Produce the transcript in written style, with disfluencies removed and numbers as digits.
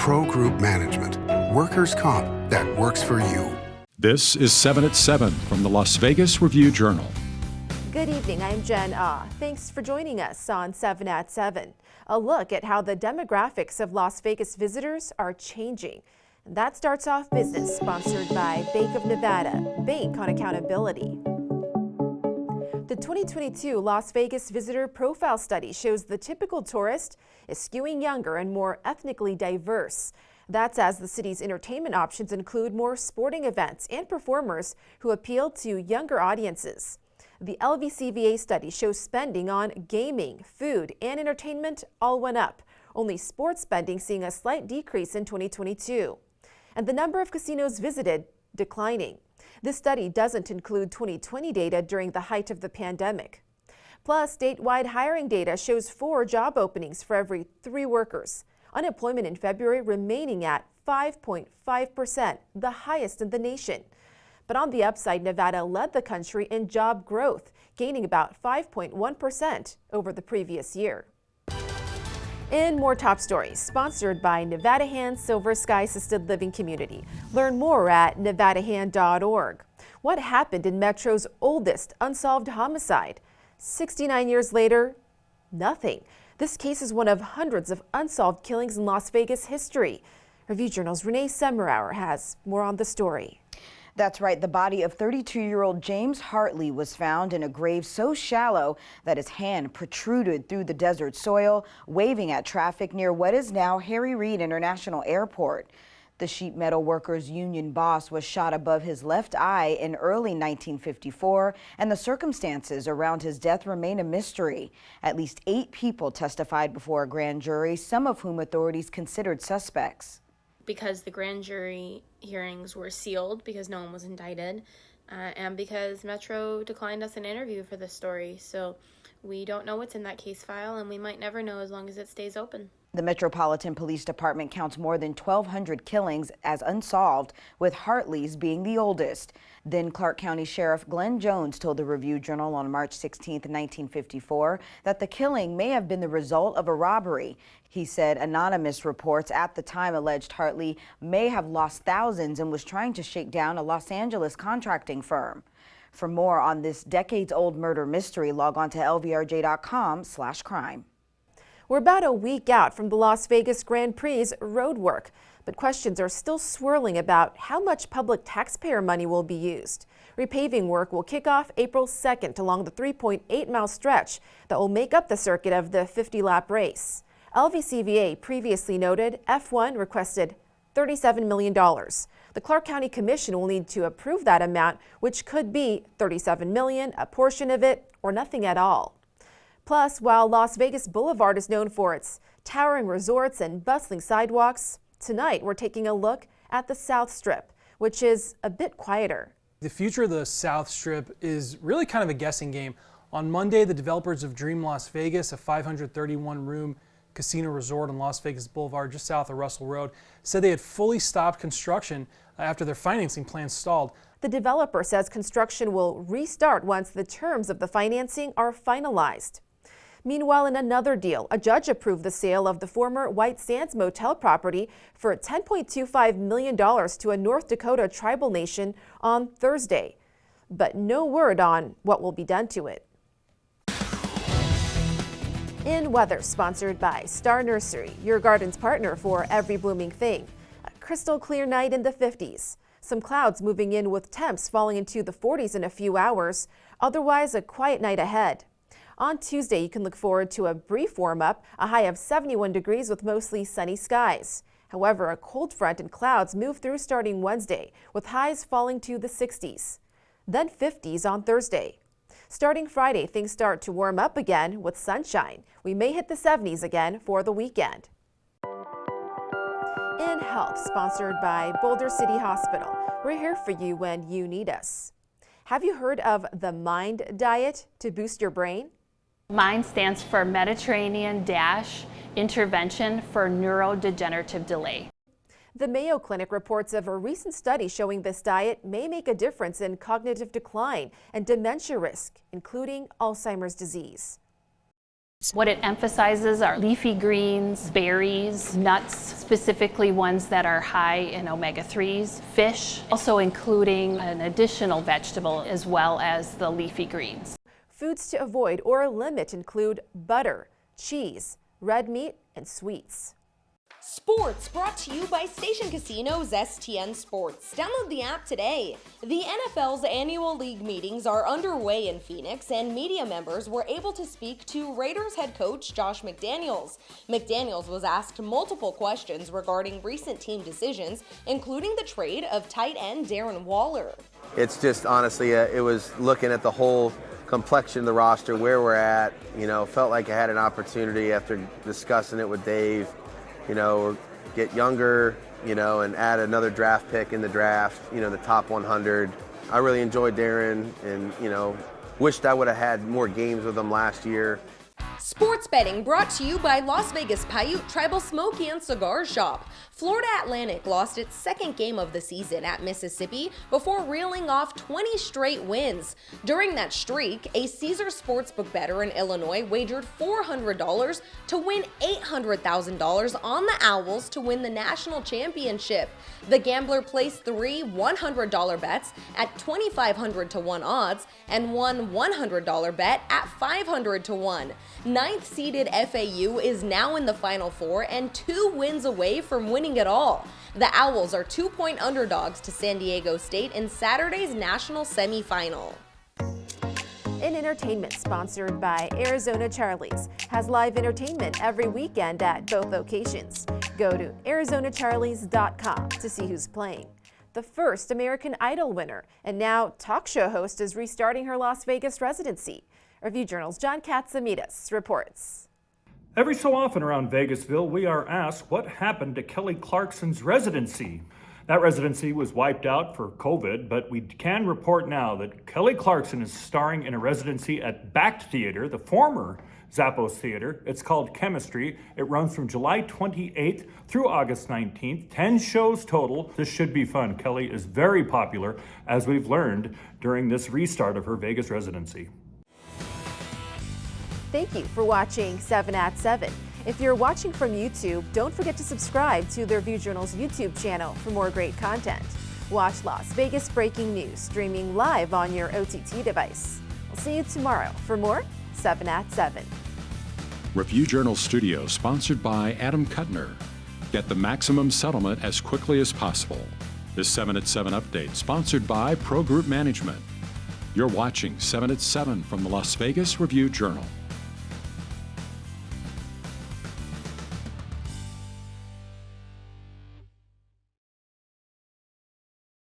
Pro Group Management. Workers' comp that works for you. This is 7 at 7 from the Las Vegas Review-Journal. Good evening, I'm Jen Ah. Thanks for joining us on 7 at 7. A look at how the demographics of Las Vegas visitors are changing. That starts off business, sponsored by Bank of Nevada, Bank on Accountability. The 2022 Las Vegas Visitor Profile Study shows the typical tourist is skewing younger and more ethnically diverse. That's as the city's entertainment options include more sporting events and performers who appeal to younger audiences. The LVCVA study shows spending on gaming, food, and entertainment all went up, only sports spending seeing a slight decrease in 2022. And the number of casinos visited declining. This study doesn't include 2020 data during the height of the pandemic. Plus, statewide hiring data shows 4 job openings for every 3 workers. Unemployment in February remaining at 5.5%, the highest in the nation. But on the upside, Nevada led the country in job growth, gaining about 5.1% over the previous year. In more top stories, sponsored by Nevada Hand Silver Sky Assisted Living Community. Learn more at nevadahand.org. What happened in Metro's oldest unsolved homicide? 69 years later, nothing. This case is one of hundreds of unsolved killings in Las Vegas history. Review-Journal's Renee Semmerauer has more on the story. That's right. The body of 32-year-old James Hartley was found in a grave so shallow that his hand protruded through the desert soil, waving at traffic near what is now Harry Reid International Airport. The sheet metal workers union boss was shot above his left eye in early 1954, and the circumstances around his death remain a mystery. At least 8 people testified before a grand jury, some of whom authorities considered suspects. Because the grand jury hearings were sealed because no one was indicted, and because Metro declined us an interview for this story. So we don't know what's in that case file, and we might never know as long as it stays open. The Metropolitan Police Department counts more than 1,200 killings as unsolved, with Hartley's being the oldest. Then Clark County Sheriff Glenn Jones told the Review-Journal on March 16, 1954, that the killing may have been the result of a robbery. He said anonymous reports at the time alleged Hartley may have lost thousands and was trying to shake down a Los Angeles contracting firm. For more on this decades-old murder mystery, log on to lvrj.com/crime. We're about a week out from the Las Vegas Grand Prix's roadwork, but questions are still swirling about how much public taxpayer money will be used. Repaving work will kick off April 2nd along the 3.8-mile stretch that will make up the circuit of the 50-lap race. LVCVA previously noted F1 requested $37 million. The Clark County Commission will need to approve that amount, which could be $37 million, a portion of it, or nothing at all. Plus, while Las Vegas Boulevard is known for its towering resorts and bustling sidewalks, tonight we're taking a look at the South Strip, which is a bit quieter. The future of the South Strip is really kind of a guessing game. On Monday, the developers of Dream Las Vegas, a 531-room casino resort on Las Vegas Boulevard just south of Russell Road, said they had fully stopped construction after their financing plan stalled. The developer says construction will restart once the terms of the financing are finalized. Meanwhile, in another deal, a judge approved the sale of the former White Sands Motel property for $10.25 million to a North Dakota tribal nation on Thursday, but no word on what will be done to it. In weather, sponsored by Star Nursery, your garden's partner for every blooming thing. A crystal clear night in the 50s. Some clouds moving in with temps falling into the 40s in a few hours. Otherwise, a quiet night ahead. On Tuesday, you can look forward to a brief warm-up, a high of 71 degrees with mostly sunny skies. However, a cold front and clouds move through starting Wednesday, with highs falling to the 60s. Then 50s on Thursday. Starting Friday, things start to warm up again with sunshine. We may hit the 70s again for the weekend. In health, sponsored by Boulder City Hospital. We're here for you when you need us. Have you heard of the MIND diet to boost your brain? MIND stands for Mediterranean Dash Intervention for Neurodegenerative Delay. The Mayo Clinic reports of a recent study showing this diet may make a difference in cognitive decline and dementia risk, including Alzheimer's disease. What it emphasizes are leafy greens, berries, nuts, specifically ones that are high in omega-3s, fish, also including an additional vegetable as well as the leafy greens. Foods to avoid or limit include butter, cheese, red meat, and sweets. Sports brought to you by Station Casino's STN Sports. Download the app today. The NFL's annual league meetings are underway in Phoenix, and media members were able to speak to Raiders head coach Josh McDaniels. McDaniels was asked multiple questions regarding recent team decisions, including the trade of tight end Darren Waller. It's just honestly, it was looking at the whole complexion of the roster, where we're at, felt like I had an opportunity after discussing it with Dave, get younger, and add another draft pick in the draft, the top 100. I really enjoyed Darren and, wished I would have had more games with him last year. Sports betting brought to you by Las Vegas Paiute Tribal Smoke and Cigar Shop. Florida Atlantic lost its second game of the season at Mississippi before reeling off 20 straight wins. During that streak, a Caesars Sportsbook bettor in Illinois wagered $400 to win $800,000 on the Owls to win the national championship. The gambler placed 3 $100 bets at 2,500 to 1 odds and one $100 bet at 500 to 1. Ninth seeded FAU is now in the Final Four and 2 wins away from winning it all. The Owls are 2-point underdogs to San Diego State in Saturday's national semifinal. In entertainment, sponsored by Arizona Charlie's, has live entertainment every weekend at both locations. Go to ArizonaCharlies.com to see who's playing. The first American Idol winner and now talk show host is restarting her Las Vegas residency. Review Journal's John Katsamidas reports. Every so often around Vegasville, we are asked what happened to Kelly Clarkson's residency. That residency was wiped out for COVID, but we can report now that Kelly Clarkson is starring in a residency at Backed Theater, the former Zappos Theater. It's called Chemistry. It runs from July 28th through August 19th. 10 shows total. This should be fun. Kelly is very popular, as we've learned during this restart of her Vegas residency. Thank you for watching 7 at 7. If you're watching from YouTube, don't forget to subscribe to the Review Journal's YouTube channel for more great content. Watch Las Vegas breaking news streaming live on your OTT device. We'll see you tomorrow for more 7 at 7. Review Journal Studio, sponsored by Adam Kuttner. Get the maximum settlement as quickly as possible. This 7 at 7 update, sponsored by Pro Group Management. You're watching 7 at 7 from the Las Vegas Review Journal.